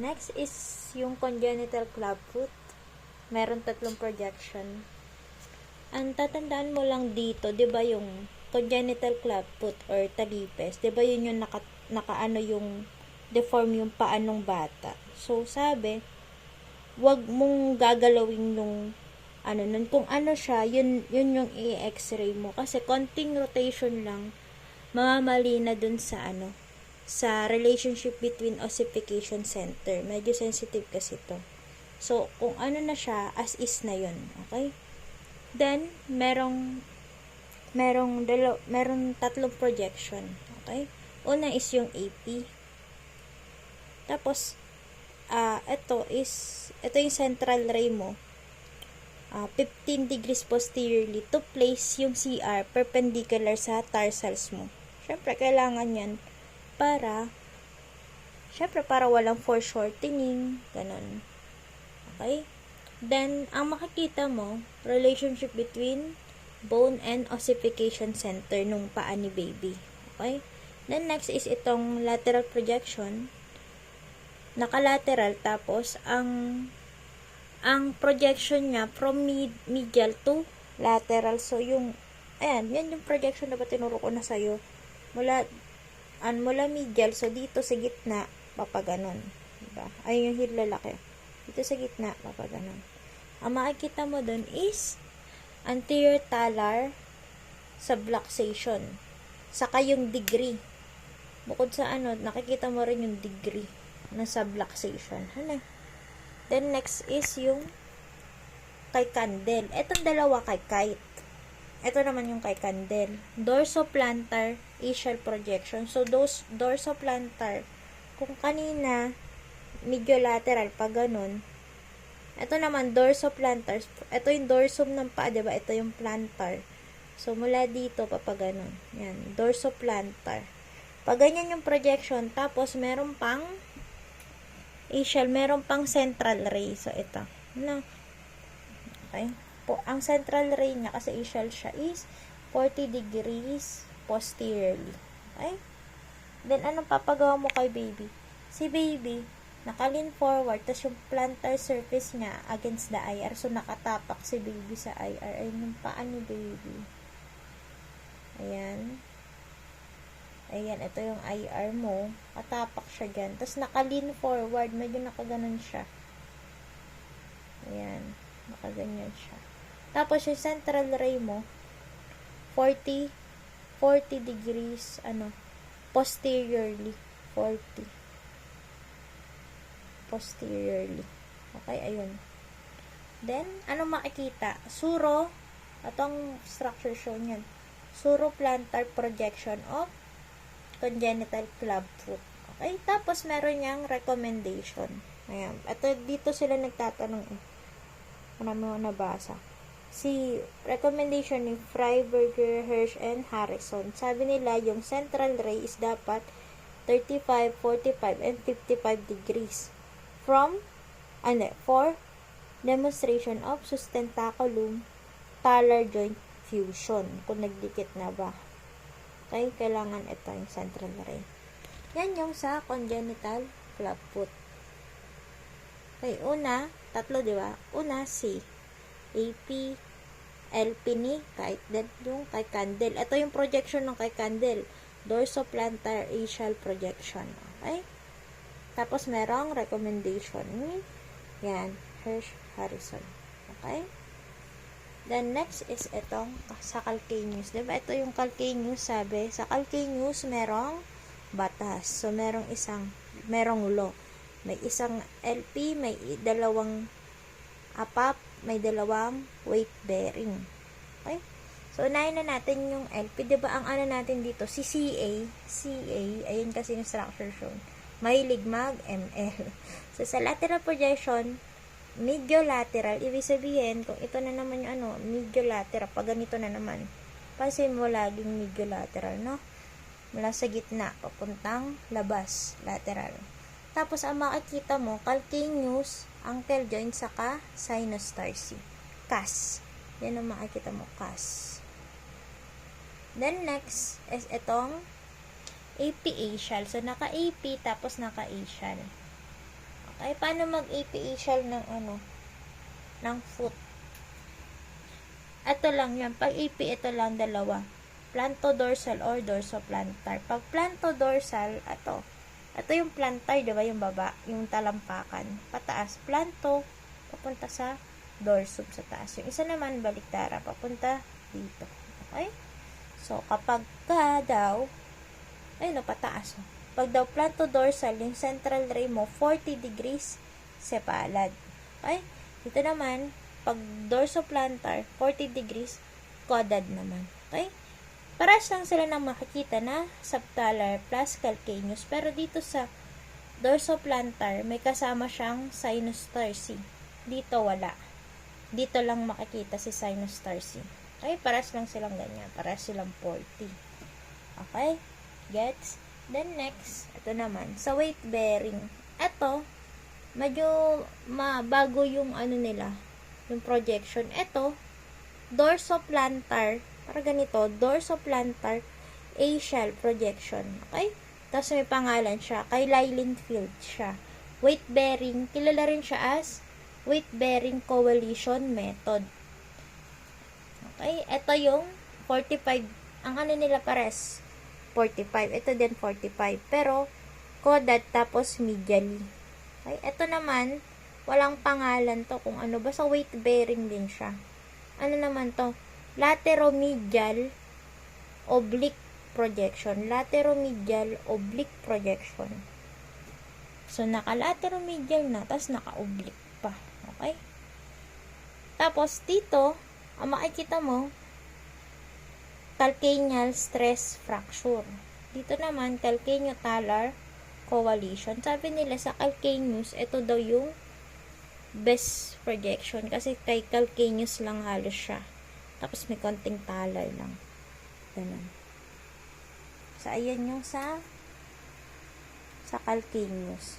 Next is yung congenital clubfoot. Meron tatlong projection. Ang tatandaan mo lang dito, 'di ba yung congenital clubfoot or talipes, 'di ba yun yung nakaano yung deform yung paa ng bata. So sabi, wag mong gagalawin nung ano nun, kung ano siya, yun yung i-x-ray mo kasi konting rotation lang mamamali na dun sa ano, sa relationship between ossification center. Medyo sensitive kasi to. So, kung ano na siya, as is na yun. Okay? Then, merong tatlong projection. Okay? Una is yung AP. Tapos, ito yung central ray mo. 15 degrees posteriorly to place yung CR perpendicular sa tarsals mo. Syempre, kailangan yan para walang foreshortening, ganun. Okay? Then, ang makikita mo, relationship between bone and ossification center nung paa ni baby. Okay? Then, next is itong lateral projection. Nakalateral, tapos, ang projection niya from medial to lateral. So, yan yung projection na ba tinuro ko na sa'yo. Mula medial, so dito sa gitna, papaganon. Diba? Ayun yung heel lalaki. Dito sa gitna, papaganon. Ang makikita mo dun is anterior talar subluxation. Saka yung degree. Bukod sa nakikita mo rin yung degree ng subluxation. Then, next is yung kay Candel. Etong dalawa kay Kite. Ito naman yung kay Candel. Dorsoplantar ischial projection. So, those dorsoplantar, kung kanina, mediolateral, pa ganun. Ito naman, dorsoplantar. Ito yung dorsum ng paa, diba? Ito yung plantar. So, mula dito, papaganon. Yan, dorsoplantar. Pag ganyan yung projection, tapos meron pang ischial, meron pang central ray. So, ito. Okay? Ang central ray niya, kasi ischial siya, is 40 degrees posteriorly. Okay? Then, anong papagawa mo kay baby? Si baby, nakalin forward, tapos yung plantar surface niya against the IR. So, nakatapak si baby sa IR. Ayun yung paa ni baby. Ayan. Ayan, ito yung IR mo. Katapak siya dyan. Tapos, nakalin forward. Medyo nakaganon siya. Ayan. Nakaganyan siya. Tapos, yung central ray mo, 40 degrees, posteriorly. 40. Posteriorly. Okay, ayun. Then, ano makikita? Atong structure show niyan. Suroplantar projection of congenital clubfoot. Okay? Tapos, meron niyang recommendation. Ayan. Ito, dito sila nagtatanong Marami mo nabasa. Recommendation ni Freiberger, Hirsch, and Harrison. Sabi nila, yung central ray is dapat 35, 45, and 55 degrees. For demonstration of sustentaculum talar joint fusion. Kung nagdikit na ba. Okay, kailangan ito yung central ray. Yan yung sa congenital clubfoot. Okay, tatlo, di ba? Una, C. AP, LP ni Kite. Then, yung kay Candel. Ito yung projection ng kay Candel. Dorsoplantar ischial projection. Okay? Tapos, merong recommendation ni Hirsch, Harrison. Okay? Then, next is itong sa calcaneus. Diba? Ito yung calcaneus, sabi. Sa calcaneus, merong batas. So, merong law. May isang LP, may dalawang APAP, may dalawang weight bearing. Okay? So, unahin na natin yung LP. Diba, ang natin dito, si CA, ayun kasi yung structure shown. Mahilig mag-ML. So, sa lateral projection, mediolateral, ibig sabihin, kung ito na naman yung mediolateral, pag ganito na naman, pansin mo laging mediolateral, no? Mula sa gitna, papuntang labas, lateral. Tapos, ang makikita mo, calcaneus, ankle joint, saka sinus tarsi. CAS. Yan ang makikita mo, CAS. Then, next is itong AP-axial. So, naka-AP, tapos naka-axial. Ay, paano mag-apical ng ng foot? Ito lang yan. Pag AP, ito lang dalawa. Planto-dorsal or dorso-plantar. Pag planto-dorsal, ito yung plantar, di ba? Yung baba, yung talampakan. Pataas, planto, papunta sa dorsum sa taas. Yung isa naman, baliktara, papunta dito. Okay? So, kapag ka daw, pataas. Pag daw planto-dorsal, yung central ray mo, 40 degrees sepalad. Okay? Dito naman, pag dorsoplantar, 40 degrees, caudad naman. Okay? Paras lang sila ng makikita na subtalar plus calcaneus. Pero dito sa dorsoplantar, may kasama siyang sinus tarsi. Dito wala. Dito lang makikita si sinus tarsi. Okay? Paras lang silang ganyan. Paras silang 40. Okay? Gets? Then next, ito naman, sa weight bearing. Ito, medyo bago yung nila, yung projection. Ito, dorsoplantar, para ganito, dorsoplantar axial projection. Okay? Tapos may pangalan siya, kay Lilienfeld siya. Weight bearing, kilala rin siya as weight bearing coalition method. Okay? Ito yung 45, ang nila pares, 45. Ito din 45. Pero, caudad tapos medially. Okay? Ito naman, walang pangalan to kung ano. Basta weight bearing din siya. Ano naman to? Lateromedial oblique projection. Lateromedial oblique projection. So, naka-lateromedial na, tapos naka-oblique pa. Okay? Tapos, dito, ang makikita mo, calcaneal stress fracture. Dito naman, calcaneo-talar coalition. Sabi nila sa calcaneus, ito daw yung best projection kasi kay calcaneus lang halos siya. Tapos may konting talar lang. Ganun. So, ayan yung sa calcaneus.